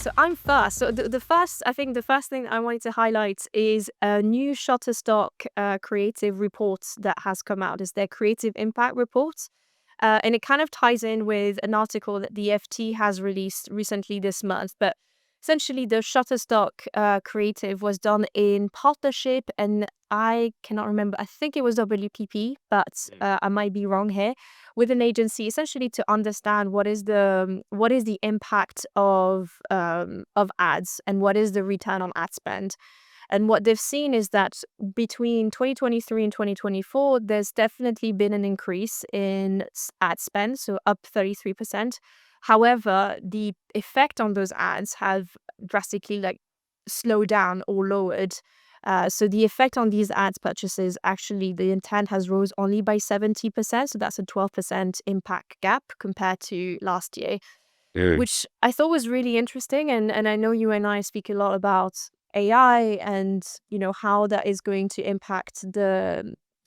So I'm first. So I think the first thing I wanted to highlight is a new Shutterstock creative report that has come out. It's their creative impact report. And it kind of ties in with an article that the FT has released recently this month. But essentially, the Shutterstock creative was done in partnership, and I cannot remember. I think it was WPP, but I might be wrong here. With an agency, essentially to understand what is the impact of ads and what is the return on ad spend. And what they've seen is that between 2023 and 2024, there's definitely been an increase in ad spend, so up 33%. However, the effect on those ads have drastically slowed down or lowered. So the effect on these ads purchases, actually, the intent has rose only by 70%. So that's a 12% impact gap compared to last year, Mm. which I thought was really interesting. And I know you and I speak a lot about AI and, how that is going to impact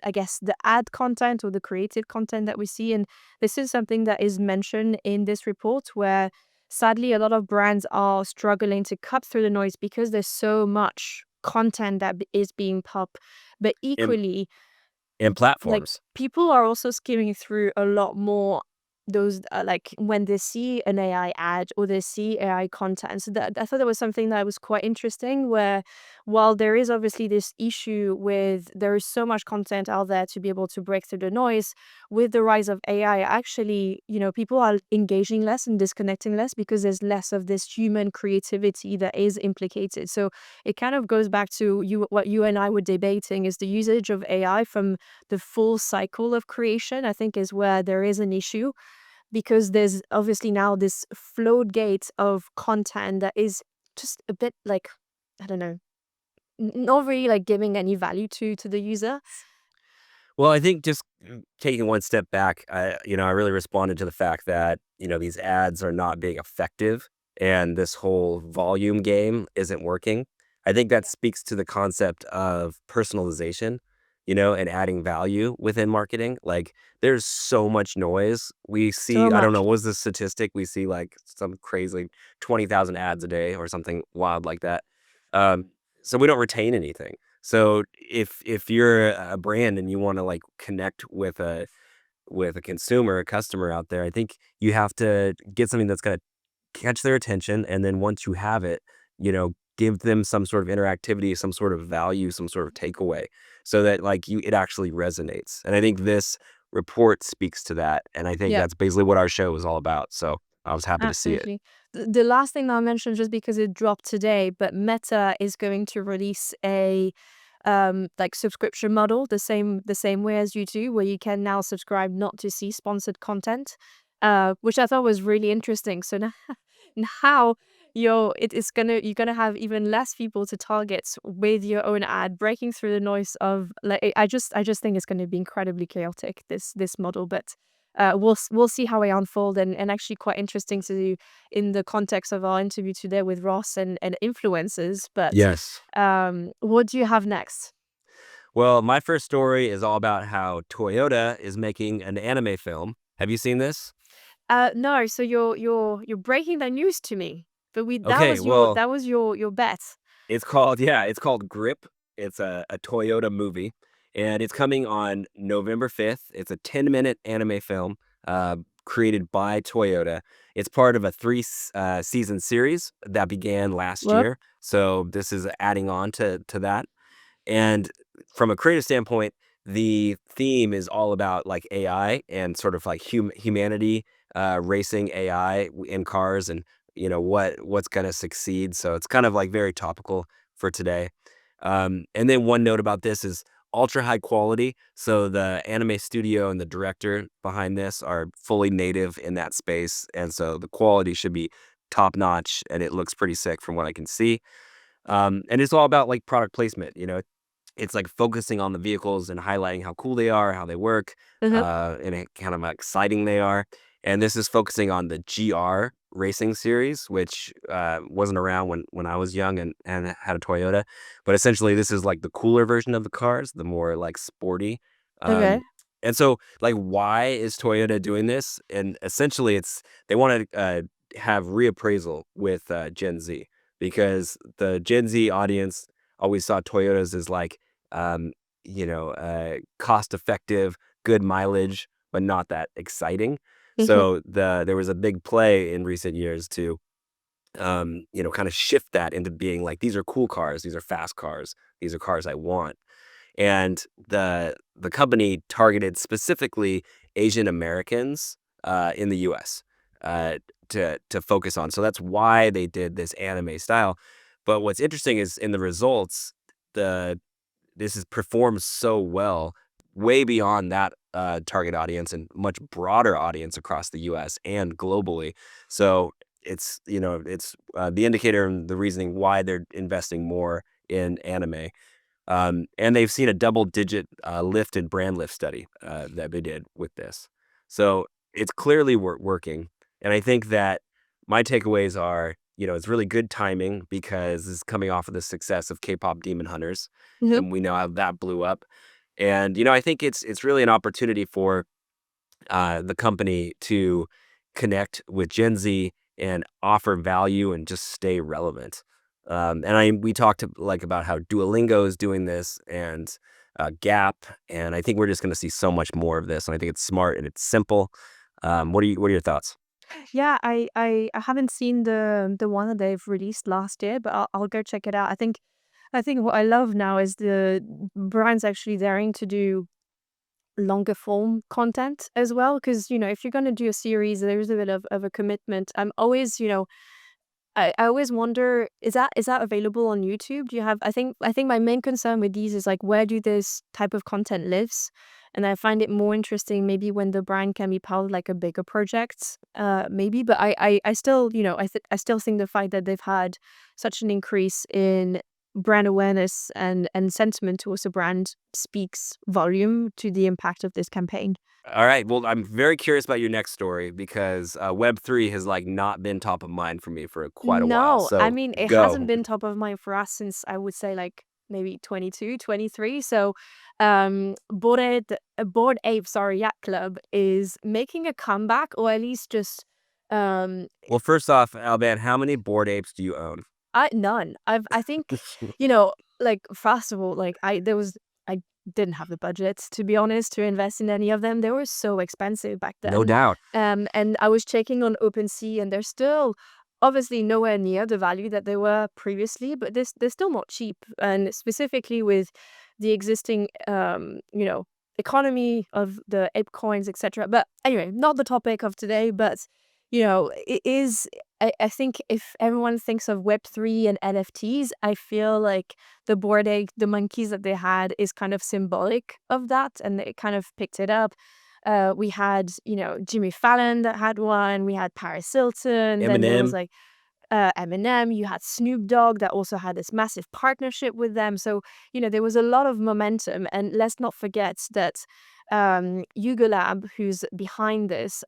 I guess, the ad content or the creative content that we see. And this is something that is mentioned in this report where sadly a lot of brands are struggling to cut through the noise because there's so much content that is being popped. But And, equally, and like platforms. people are also skimming through a lot more those like when they see an AI ad or they see AI content. So that I thought that was something that was quite interesting. Where while there is obviously this issue with there is so much content out there to be able to break through the noise, with the rise of AI, actually, people are engaging less and disconnecting less because there's less of this human creativity that is implicated. So it kind of goes back to what you and I were debating is the usage of AI from the full cycle of creation, I think, is where there is an issue because there's obviously now this floodgate of content that is just a bit I don't know, not really giving any value to the user. Well, I think just taking one step back, I really responded to the fact that, these ads are not being effective and this whole volume game isn't working. I think that speaks to the concept of personalization, and adding value within marketing. Like there's so much noise. We So see, I don't know, much. what was the statistic? We see like some crazy 20,000 ads a day or something wild like that. Um, so we don't retain anything. So if you're a brand and you want to like connect with a consumer, a customer out there, I think you have to get something that's going to catch their attention, and then once you have it, give them some sort of interactivity, some sort of value, some sort of takeaway, so that like it actually resonates. And I think this report speaks to that, and I think Yeah. that's basically what our show is all about. So I was happy to see it. Absolutely. The last thing that I mentioned, just because it dropped today, but Meta is going to release a subscription model, the same way as YouTube, where you can now subscribe not to see sponsored content, which I thought was really interesting. So now, now you're gonna have even less people to target with your own ad, breaking through the noise of I just think it's going to be incredibly chaotic, this model, but. We'll see how it unfold, and actually quite interesting to do in the context of our interview today with Ross and influencers. But Yes. what do you have next? Well, my first story is all about how Toyota is making an anime film. Have you seen this? No, so you're breaking that news to me. But we Okay, well, that was your bet. it's called Grip. It's a Toyota movie, and it's coming on November 5th. It's a 10-minute anime film created by Toyota. It's part of a season series that began last Well, year. So this is adding on to that. And from a creative standpoint, the theme is all about like AI and sort of like humanity racing AI in cars, and what's going to succeed. So it's kind of like very topical for today. And then one note about this is ultra high quality. So the anime studio and the director behind this are fully native in that space, and so the quality should be top notch, and it looks pretty sick from what I can see. And it's all about like product placement. It's like focusing on the vehicles and highlighting how cool they are, how they work, uh and kind of exciting they are. And this is focusing on the GR racing series, which wasn't around when I was young and had a Toyota. But essentially, this is like the cooler version of the cars, the more like sporty. okay. Um, and so, like, why is Toyota doing this? And essentially, they want to have reappraisal with Gen Z, because the Gen Z audience always saw Toyotas as like, um, cost effective, good mileage, but not that exciting. Mhm. So there was a big play in recent years to kind of shift that into being like, these are cool cars, these are fast cars, these are cars I want. And the company targeted specifically Asian Americans in the U.S. Uh, to focus on. So that's why they did this anime style. But what's interesting is in the results, the this has performed so well, way beyond that target audience and much broader audience across the U.S. and globally. So it's the indicator and the reasoning why they're investing more in anime. And they've seen a double-digit lift in brand lift study that they did with this. So it's clearly working. And I think that my takeaways are, it's really good timing because this is coming off of the success of K-pop Demon Hunters, Mhm. and we know how that blew up. And I think it's really an opportunity for the company to connect with Gen Z and offer value and just stay relevant. We talked like about how Duolingo is doing this, and Gap, and I think we're just going to see so much more of this. And I think it's smart and it's simple. What are your thoughts? Yeah, I haven't seen the one that they've released last year, but I'll go check it out. I think what I love now is the brands actually daring to do longer form content as well. Because if you're gonna do a series, there's a bit of a commitment. I'm always, I always wonder, is that available on YouTube? Do you have I think my main concern with these is like, where do this type of content lives? And I find it more interesting maybe when the brand can be part of like a bigger project, maybe. But I still, I still think the fact that they've had such an increase in brand awareness and sentiment towards the brand speaks volume to the impact of this campaign. All right. Well, I'm very curious about your next story because Web3 has like not been top of mind for me for quite a while. No, I So mean, it hasn't go. been top of mind for us since I would say like maybe 22, 23. So, Bored Ape, sorry, Yacht Club is making a comeback, or at least just, um, Well, first off, Alban, how many board apes do you own? none. I think, you know, like first of all, like I didn't have the budget to be honest to invest in any of them. They were so expensive back No then. doubt. And I was checking on OpenSea, and they're still obviously nowhere near the value that they were previously, but they're still not cheap. And specifically with the existing economy of the ape coins, etc. But anyway, not the topic of today, but it is. I think if everyone thinks of Web3 and NFTs, I feel like the Bored Ape, the monkeys that they had, is kind of symbolic of that, and they kind of picked it up. We had, Jimmy Fallon that had one. We had Paris Hilton. Then there was Eminem. like Eminem. You had Snoop Dogg that also had this massive partnership with them. So there was a lot of momentum. And let's not forget that Yuga Lab, who's behind this,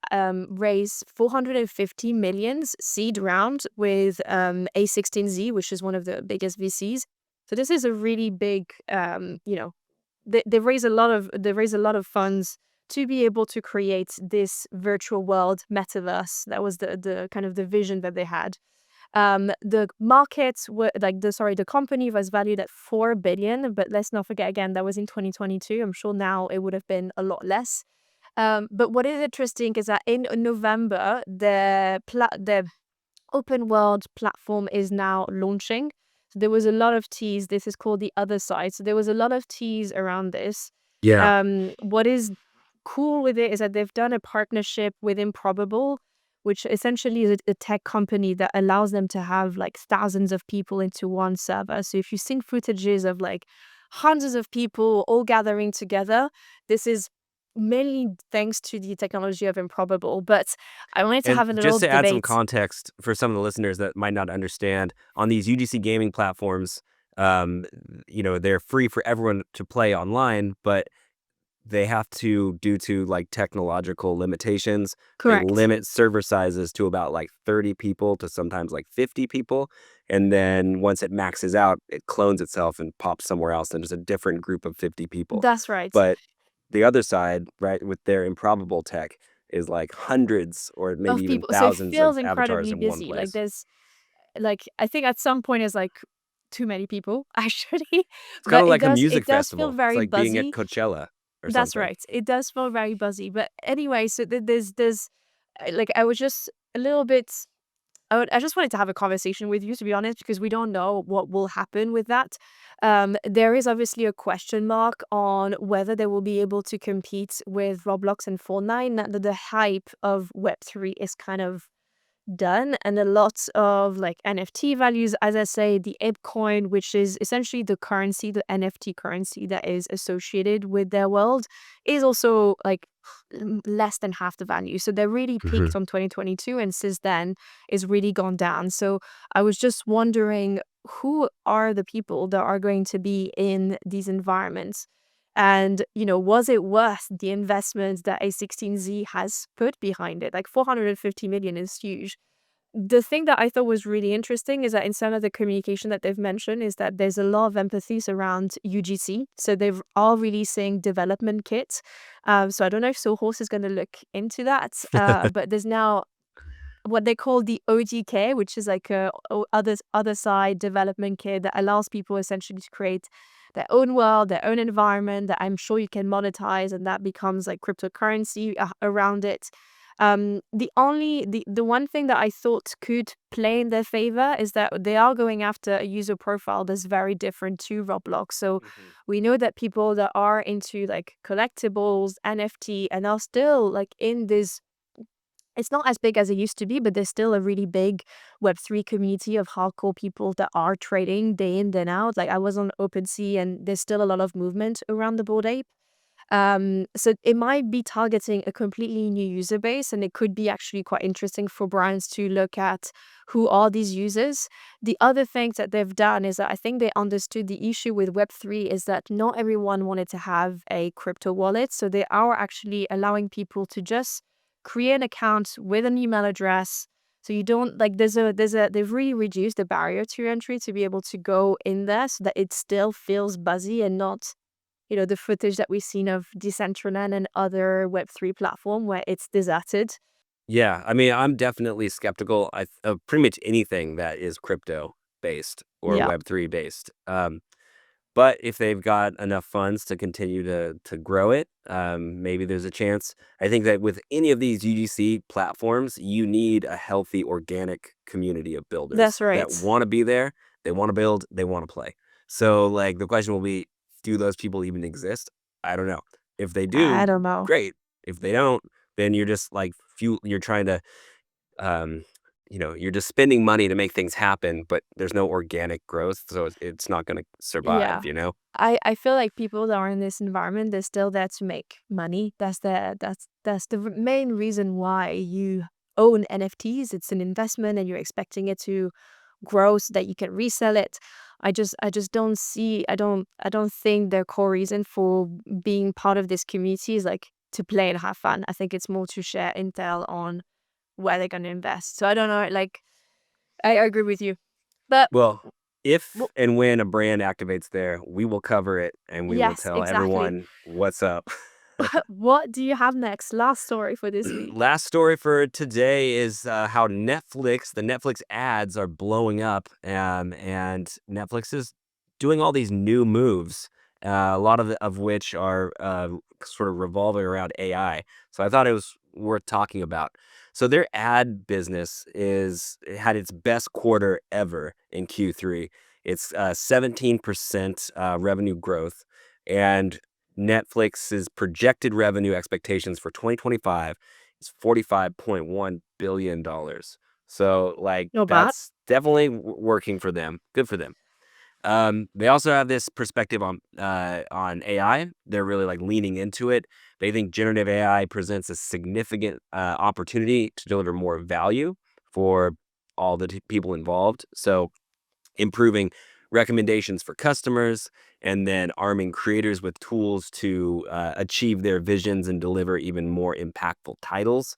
raised 450 millions seed round with A16Z, which is one of the biggest VCs. So this is a really big, they raise a lot of funds to be able to create this virtual world metaverse. That was the kind of the vision that they had. The markets were like the company was valued at 4 billion, but let's not forget again that was in 2022. I'm sure now it would have been a lot less. But what is interesting is that in November, the open world platform is now launching. So there was a lot of tease. This is called the Otherside. So there was a lot of tease around this. Yeah. What is cool with it is that they've done a partnership with Improbable, which essentially is a tech company that allows them to have like thousands of people into one server. So if you've seen footages of like hundreds of people all gathering together, this is mainly thanks to the technology of Improbable. But I wanted to And have a little just to add some debate. context for some of the listeners that might not understand, on these UGC gaming platforms, um, they're free for everyone to play online, but they have to, due to like technological limitations, they Correct. limit server sizes to about like 30 people to sometimes like 50 people. And then once it maxes out, it clones itself and pops somewhere else, and there's a different group of 50 people. That's right. But the other side, right, with their improbable tech, is like hundreds or maybe Of even people. So it thousands feels of avatars incredibly in one busy. Like place. there's like I think at some point it's like too many people actually, It's kind but of it like a does music it does feel festival. It's very like being at buzzy. Coachella or That's something. right. It does feel very buzzy. But anyway, so there's like I was just a little bit I just wanted to have a conversation with you, to be honest, because we don't know what will happen with that. There is obviously a question mark on whether they will be able to compete with Roblox and Fortnite. Now that the hype of Web3 is kind of done, and a lot of like NFT values, as I say, the Ape coin, which is essentially the currency, the NFT currency that is associated with their world, is also like less than half the value. So they really Mhm. peaked on 2022, and since then it's really gone down. So I was just wondering, who are the people that are going to be in these environments? And, was it worth the investment that A16Z has put behind it? Like 450 million is huge. The thing that I thought was really interesting is that in some of the communication that they've mentioned is that there's a lot of emphasis around UGC. So they are releasing development kits. So I don't know if Soulhorse is going to look into that. But there's now what they call the ODK, which is like a other side development kit that allows people essentially to create their own world, their own environment that I'm sure you can monetize, and that becomes like cryptocurrency around it. The one thing that I thought could play in their favor is that they are going after a user profile that's very different to Roblox. So Mhm. we know that people that are into like collectibles, NFT, and are still like in this, it's not as big as it used to be, but there's still a really big Web3 community of hardcore people that are trading day in, day out. Like I was on OpenSea, and there's still a lot of movement around the Bored Ape. So it might be targeting a completely new user base, and it could be actually quite interesting for brands to look at who are these users. The other thing that they've done is that I think they understood the issue with Web3 is that not everyone wanted to have a crypto wallet. So they are actually allowing people to just create an account with an email address. So you don't like they've really reduced the barrier to entry to be able to go in there so that it still feels buzzy and not the footage that we've seen of Decentraland and other Web3 platform where it's deserted. Yeah, I mean, I'm definitely skeptical of pretty much anything that is crypto based or Yeah, Web3 based. But if they've got enough funds to continue to grow it, maybe there's a chance. I think that with any of these UGC platforms, you need a healthy organic community of builders that's right. that want to be there, they want to build, they want to play. So, like, the question will be, do those people even exist? I don't know. If they I do, don't know. great. If they don't, then you're just like you're trying to um, you're just spending money to make things happen, but there's no organic growth, so it's not going to Yeah. survive, you know? I feel like people that are in this environment, they're still there to make money. That's the main reason why you own NFTs. It's an investment, and you're expecting it to grow so that you can resell it. I just don't see I don't think their core reason for being part of this community is like to play and have fun. I think it's more to share intel on where they're gonna invest. So I don't know, like I agree with you. But Well, if well, and when a brand activates there, we will cover it and we will yes, tell exactly. everyone what's up. What do you have next? Last story for this week. Last story for today is how the Netflix ads are blowing up, and Netflix is doing all these new moves, a lot of which are sort of revolving around AI. So I thought it was worth talking about. So their ad business it had its best quarter ever in Q3. It's 17% revenue growth, and Netflix's projected revenue expectations for 2025 is $45.1 billion. So, like, Not bad. that's definitely working for them. Good for them. They also have this perspective on AI. They're really like leaning into it. They think generative AI presents a significant opportunity to deliver more value for all the people involved. So improving recommendations for customers, and then arming creators with tools to achieve their visions and deliver even more impactful titles.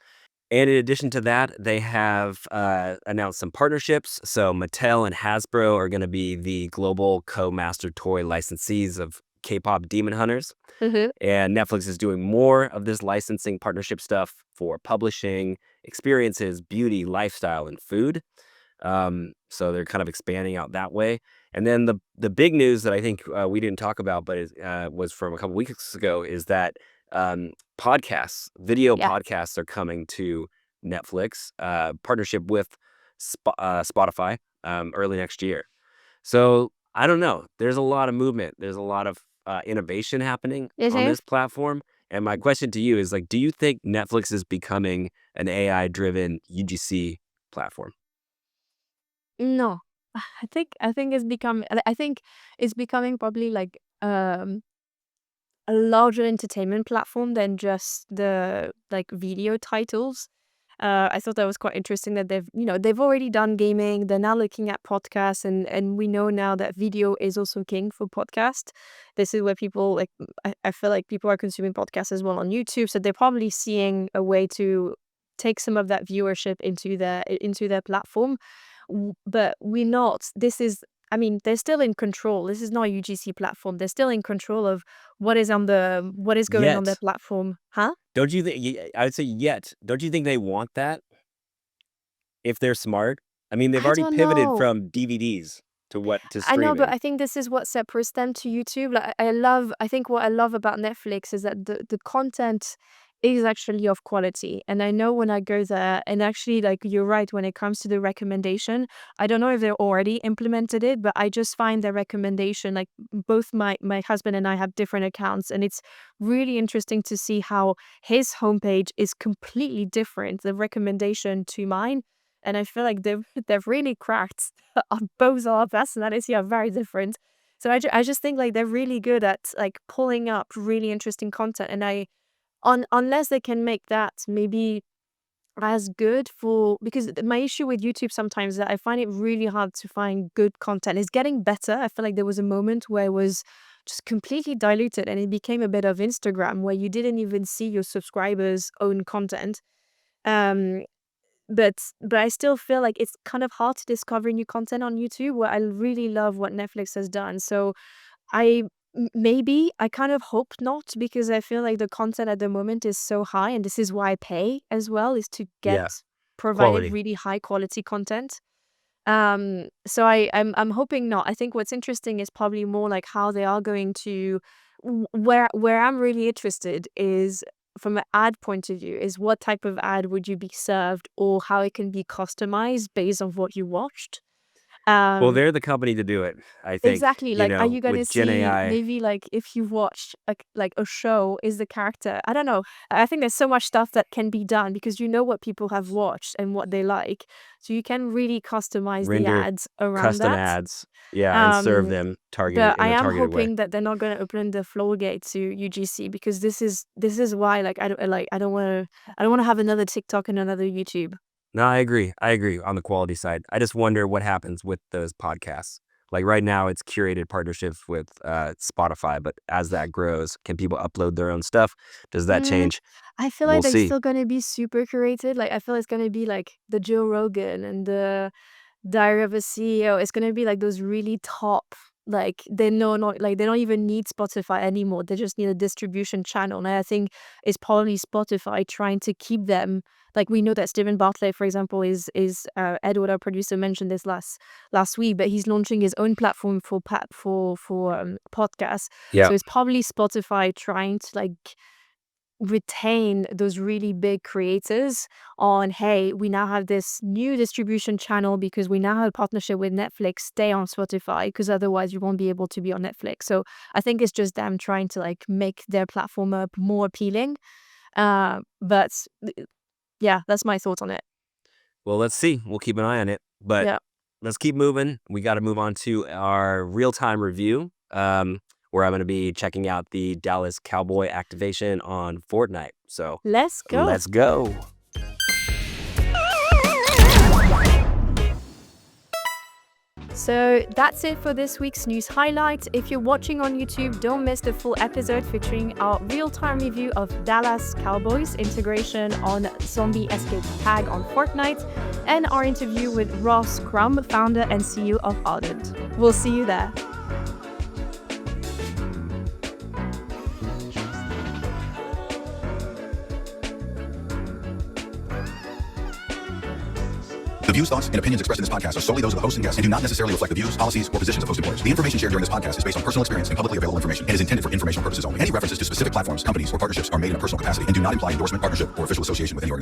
And in addition to that, they have announced some partnerships. So Mattel and Hasbro are going to be the global co-master toy licensees of K-pop Demon Hunters. Mm-hmm. And Netflix is doing more of this licensing partnership stuff for publishing, experiences, beauty, lifestyle, and food. So they're kind of expanding out that way. And then the big news that I think we didn't talk about, but was from a couple weeks ago, is that video Yeah. podcasts are coming to Netflix, partnership with Spotify early next year. So I don't know. There's a lot of movement. There's a lot of innovation happening on Mm-hmm. this platform. And my question to you is, like, do you think Netflix is becoming an AI-driven UGC platform? No, I think it's becoming probably like a larger entertainment platform than just the like video titles. I thought that was quite interesting that they've already done gaming. They're now looking at podcasts, and we know now that video is also king for podcast. This is where people like. I feel like people are consuming podcasts as well on YouTube, so they're probably seeing a way to take some of that viewership into their platform. But we're not. This is. I mean, they're still in control. This is not a UGC platform. They're still in control of what is going on their Yet, platform, huh? don't you think? I would say yet. Don't you think they want that if they're smart? I mean, they've I already don't pivoted know. from DVDs to I know, but streaming. I think this is what separates them to YouTube. Like I think what I love about Netflix is that the content is actually of quality. And I know when I go there, and actually like you're right when it comes to the recommendation, I don't know if they're already implemented it, but I just find their recommendation like both my husband and I have different accounts, and it's really interesting to see how his homepage is completely different, the recommendation to mine. And I feel like they've really cracked both our personality are very different. So I just think like they're really good at like pulling up really interesting content. And unless they can make that maybe as good for, because my issue with YouTube sometimes is that I find it really hard to find good content. It's getting better. I feel like there was a moment where it was just completely diluted and it became a bit of Instagram where you didn't even see your subscribers' own content. Um, but I still feel like it's kind of hard to discover new content on YouTube, where I really love what Netflix has done. So I maybe I kind of hope not, because I feel like the content at the moment is so high, and this is why I pay as well, is to get Yeah, provided quality. really high quality content. So I'm hoping not. I think what's interesting is probably more like how they are going to where I'm really interested is from an ad point of view is what type of ad would you be served, or how it can be customized based on what you watched. Well, Um they're the company to do it. I think, Exactly. Like, are you gonna with Gen see AI. maybe like if you watch like a show, is the character? I don't know. I think there's so much stuff that can be done because you know what people have watched and what they like, so you can really customize the Render ads around custom that. ads, yeah, and serve Um, them targeted but in I a am targeted way. hoping that they're not gonna open the floodgate to UGC, because this is why like I don't want to have another TikTok and another YouTube. No, I agree. I agree on the quality side. I just wonder what happens with those podcasts. Like right now, it's curated partnerships with Spotify, but as that grows, can people upload their own stuff? Does that Mm, change? I feel like We'll they're see. still gonna be super curated. Like I feel it's gonna be like the Joe Rogan and the Diary of a CEO. It's gonna be like those really top, like they know not like they don't even need Spotify anymore. They just need a distribution channel. And I think it's probably Spotify trying to keep them. Like we know that Stephen Bartlett, for example, is Edward, our producer, mentioned this last week, but he's launching his own platform for podcasts. Yeah. So it's probably Spotify trying to like retain those really big creators on, hey, we now have this new distribution channel because we now have a partnership with Netflix. Stay on Spotify, because otherwise you won't be able to be on Netflix. So I think it's just them trying to like make their platform up more appealing. But yeah, that's my thoughts on it. Well, let's see. We'll keep an eye on it. But Yeah. let's keep moving. We got to move on to our real time review, where I'm going to be checking out the Dallas Cowboy activation on Fortnite. So Let's go. let's go. So that's it for this week's news highlight. If you're watching on YouTube, don't miss the full episode featuring our real-time review of Dallas Cowboys integration on Zombie Escape Tag on Fortnite, and our interview with Ross Crump, founder and CEO of Ardent. We'll see you there. views, thoughts, and opinions expressed in this podcast are solely those of the host and guests and do not necessarily reflect the views, policies, or positions of host employers. The information shared during this podcast is based on personal experience and publicly available information and is intended for informational purposes only. Any references to specific platforms, companies, or partnerships are made in a personal capacity and do not imply endorsement, partnership, or official association with any organization.